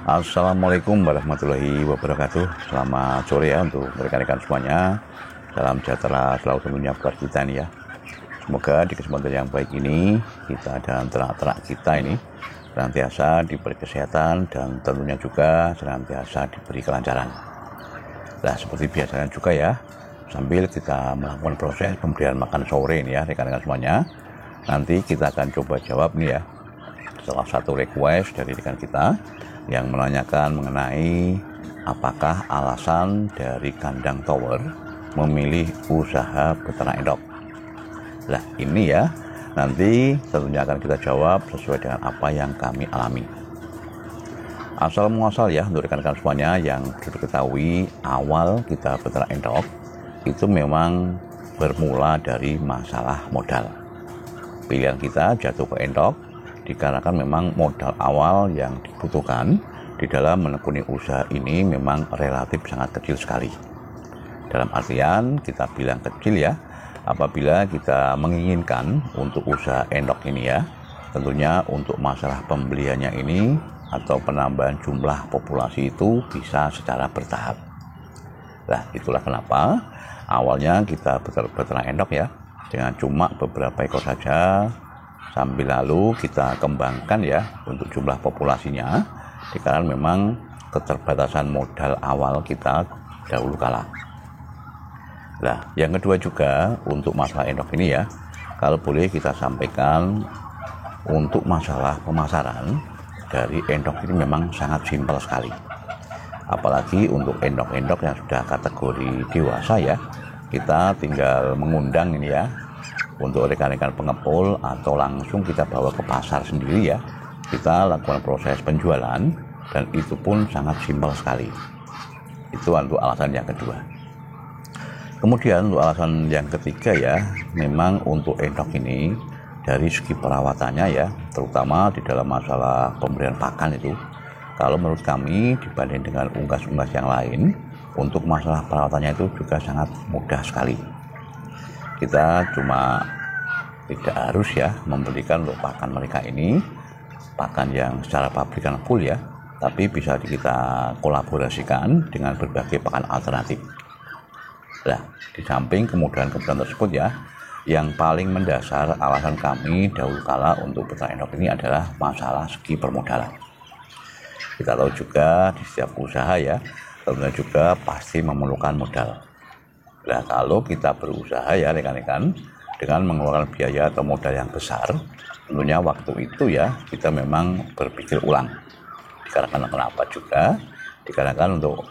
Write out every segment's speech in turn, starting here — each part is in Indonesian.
Assalamualaikum warahmatullahi wabarakatuh. Selamat sore ya untuk rekan-rekan semuanya. Salam sejahtera selalu tentunya buat kita ini ya. Semoga di kesempatan yang baik ini kita dan ternak-ternak kita ini senantiasa diberi kesehatan dan tentunya juga senantiasa diberi kelancaran. Nah, seperti biasanya juga ya, sambil kita melakukan proses pemberian makan sore ini ya rekan-rekan semuanya, nanti kita akan coba jawab nih ya salah satu request dari rekan kita yang menanyakan mengenai apakah alasan dari kandang tower memilih usaha peternak endok. Nah ini ya, nanti tentunya akan kita jawab sesuai dengan apa yang kami alami. Asal muasal ya untuk rekan-rekan semuanya yang sudah ketahui, awal kita peternak endok itu memang bermula dari masalah modal. Pilihan kita jatuh ke endok dikarenakan memang modal awal yang dibutuhkan di dalam menekuni usaha ini memang relatif sangat kecil sekali. Dalam artian kita bilang kecil ya, apabila kita menginginkan untuk usaha endok ini ya, tentunya untuk masalah pembeliannya ini atau penambahan jumlah populasi itu bisa secara bertahap. Nah itulah kenapa awalnya kita beternak endok ya dengan cuma beberapa ekor saja, sambil lalu kita kembangkan ya untuk jumlah populasinya dikarenakan memang keterbatasan modal awal kita dahulu kala. Nah yang kedua juga untuk masalah endok ini ya, kalau boleh kita sampaikan untuk masalah pemasaran dari endok ini memang sangat simpel sekali. Apalagi untuk endok-endok yang sudah kategori dewasa ya, kita tinggal mengundang ini ya untuk rekan-rekan pengepul atau langsung kita bawa ke pasar sendiri ya. Kita lakukan proses penjualan dan itu pun sangat simpel sekali. Itu untuk alasan yang kedua. Kemudian untuk alasan yang ketiga ya, memang untuk endok ini dari segi perawatannya ya, terutama di dalam masalah pemberian pakan itu, kalau menurut kami dibanding dengan unggas-unggas yang lain, untuk masalah perawatannya itu juga sangat mudah sekali. Kita cuma tidak harus ya memberikan untuk pakan mereka ini pakan yang secara pabrikan full ya, tapi bisa kita kolaborasikan dengan berbagai pakan alternatif. Nah, di samping kemudahan-kemudahan tersebut ya, yang paling mendasar alasan kami dahulu kala untuk peternak endok ini adalah masalah segi permodalan. Kita tahu juga di setiap usaha ya, tentunya juga pasti memerlukan modal. Nah, kalau kita berusaha ya rekan-rekan dengan mengeluarkan biaya atau modal yang besar, tentunya waktu itu ya kita memang berpikir ulang. Dikarenakan kenapa juga? Dikarenakan untuk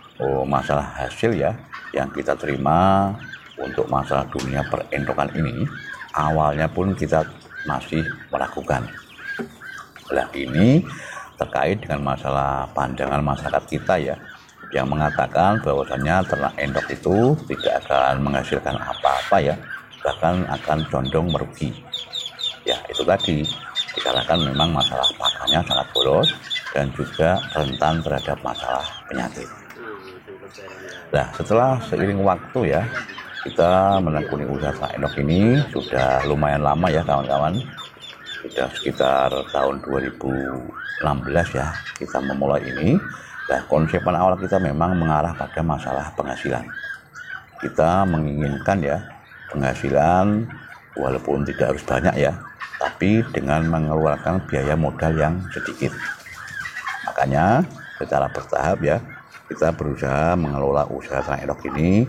masalah hasil ya yang kita terima untuk masalah dunia perendokan ini, awalnya pun kita masih meragukan. Nah ini terkait dengan masalah pandangan masyarakat kita ya, yang mengatakan bahwasannya ternak endok itu tidak akan menghasilkan apa-apa ya, bahkan akan condong merugi. Ya itu tadi, dikarenakan memang masalah pakannya sangat boros dan juga rentan terhadap masalah penyakit. Nah setelah seiring waktu ya, kita menekuni usaha ternak endok ini sudah lumayan lama ya kawan-kawan. Sudah sekitar tahun 2016 ya kita memulai ini. Nah konsepan awal kita memang mengarah pada masalah penghasilan. Kita menginginkan ya penghasilan walaupun tidak harus banyak ya, tapi dengan mengeluarkan biaya modal yang sedikit. Makanya secara bertahap ya kita berusaha mengelola usaha ternak endok ini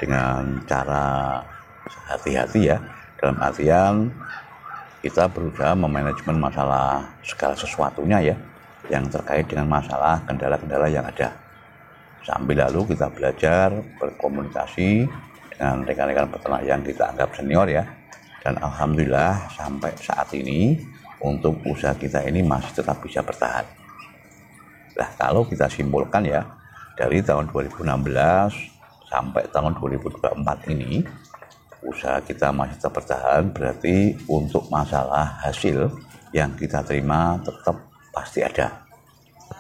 dengan cara hati-hati ya, dalam artian kita berusaha memanajemen masalah segala sesuatunya ya yang terkait dengan masalah kendala-kendala yang ada, sambil lalu kita belajar berkomunikasi dengan rekan-rekan peternak yang kita anggap senior ya, dan alhamdulillah sampai saat ini untuk usaha kita ini masih tetap bisa bertahan. Nah kalau kita simpulkan ya, dari tahun 2016 sampai tahun 2024 ini usaha kita masih tetap bertahan, berarti untuk masalah hasil yang kita terima tetap pasti ada.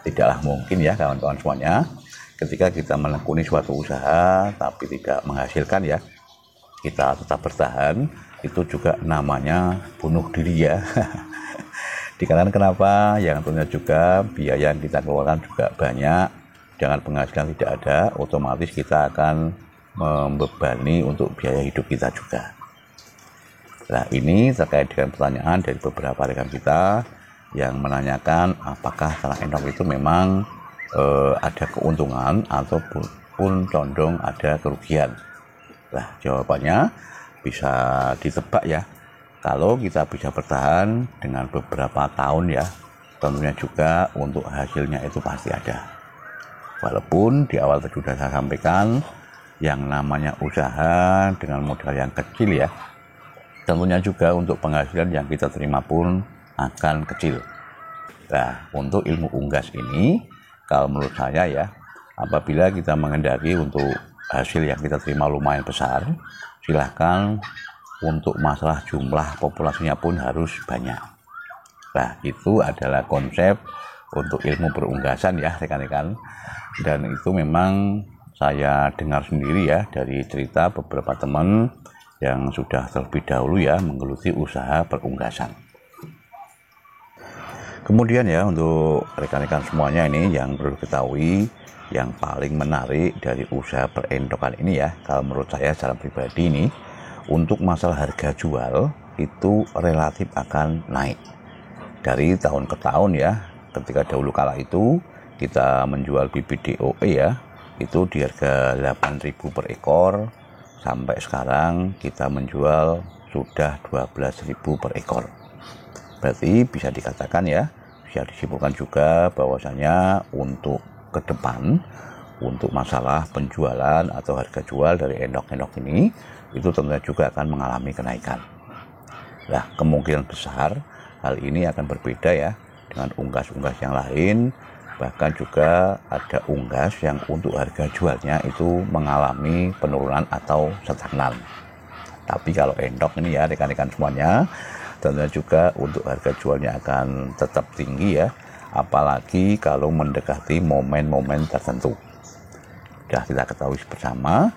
Tidaklah mungkin ya kawan-kawan semuanya ketika kita menekuni suatu usaha tapi tidak menghasilkan ya, kita tetap bertahan, itu juga namanya bunuh diri ya. Dikarenakan kenapa? Yang tentunya juga biaya yang kita keluarkan juga banyak. Dengan penghasilan tidak ada, otomatis kita akan membebani untuk biaya hidup kita juga. Nah, ini terkait dengan pertanyaan dari beberapa rekan kita yang menanyakan apakah ternak endok itu memang ada keuntungan ataupun condong ada kerugian. Nah, jawabannya bisa ditebak ya. Kalau kita bisa bertahan dengan beberapa tahun ya, tentunya juga untuk hasilnya itu pasti ada. Walaupun di awal tadi sudah saya sampaikan, yang namanya usaha dengan modal yang kecil ya, tentunya juga untuk penghasilan yang kita terima pun akan kecil. Nah, untuk ilmu unggas ini, kalau menurut saya ya, apabila kita mengendaki untuk hasil yang kita terima lumayan besar, silahkan untuk masalah jumlah populasinya pun harus banyak. Nah, itu adalah konsep untuk ilmu perunggasan ya rekan-rekan. Dan itu memang saya dengar sendiri ya dari cerita beberapa teman yang sudah terlebih dahulu ya menggeluti usaha perunggasan. Kemudian ya untuk rekan-rekan semuanya ini yang perlu diketahui, yang paling menarik dari usaha perendokan ini ya, kalau menurut saya secara pribadi ini, untuk masalah harga jual itu relatif akan naik dari tahun ke tahun ya. Ketika dahulu kala itu kita menjual bibit DOE ya, itu di harga 8.000 per ekor, sampai sekarang kita menjual sudah 12.000 per ekor. Berarti bisa dikatakan ya, bisa disimpulkan juga bahwasanya untuk ke depan, untuk masalah penjualan atau harga jual dari endok-endok ini, itu tentunya juga akan mengalami kenaikan. Nah, kemungkinan besar hal ini akan berbeda ya dengan unggas-unggas yang lain. Bahkan juga ada unggas yang untuk harga jualnya itu mengalami penurunan atau stagnan. Tapi kalau endok ini ya rekan-rekan semuanya, tentunya juga untuk harga jualnya akan tetap tinggi ya, apalagi kalau mendekati momen-momen tertentu. Sudah kita ketahui bersama,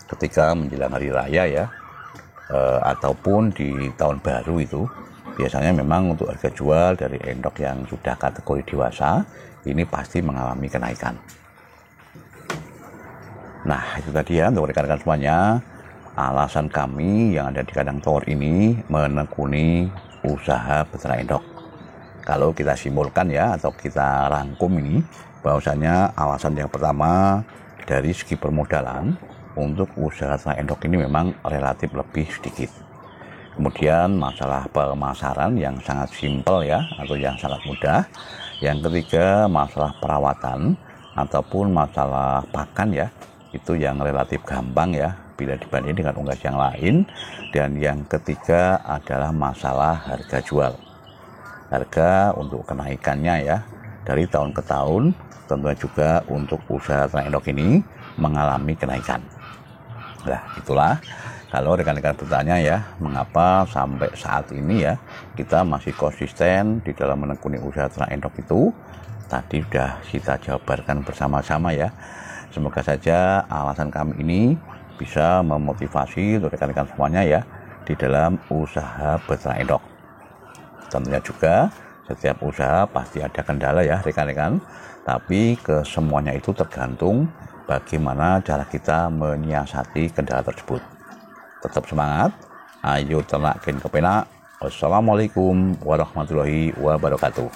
ketika menjelang hari raya ya, ataupun di tahun baru itu, biasanya memang untuk harga jual dari endok yang sudah kategori dewasa ini pasti mengalami kenaikan. Nah, itu tadi ya untuk rekan-rekan semuanya, alasan kami yang ada di kandang tower ini menekuni usaha peternak endok. Kalau kita simpulkan ya atau kita rangkum ini, bahwasanya alasan yang pertama dari segi permodalan untuk usaha peternak endok ini memang relatif lebih sedikit. Kemudian masalah pemasaran yang sangat simpel ya, atau yang sangat mudah. Yang ketiga masalah perawatan ataupun masalah pakan ya, itu yang relatif gampang ya bila dibanding dengan unggas yang lain. Dan yang ketiga adalah masalah harga jual. Harga untuk kenaikannya ya, dari tahun ke tahun tentunya juga untuk usaha ternak endok ini mengalami kenaikan. Nah, itulah kalau rekan-rekan bertanya ya, mengapa sampai saat ini ya kita masih konsisten di dalam menekuni usaha ternak endok itu. Tadi sudah kita jabarkan bersama-sama ya. Semoga saja alasan kami ini bisa memotivasi untuk rekan-rekan semuanya ya di dalam usaha beternak endok. Tentunya juga setiap usaha pasti ada kendala ya rekan-rekan, tapi kesemuanya itu tergantung bagaimana cara kita menyiasati kendala tersebut. Tetap semangat, ayo ternak kepenak. Wassalamualaikum warahmatullahi wabarakatuh.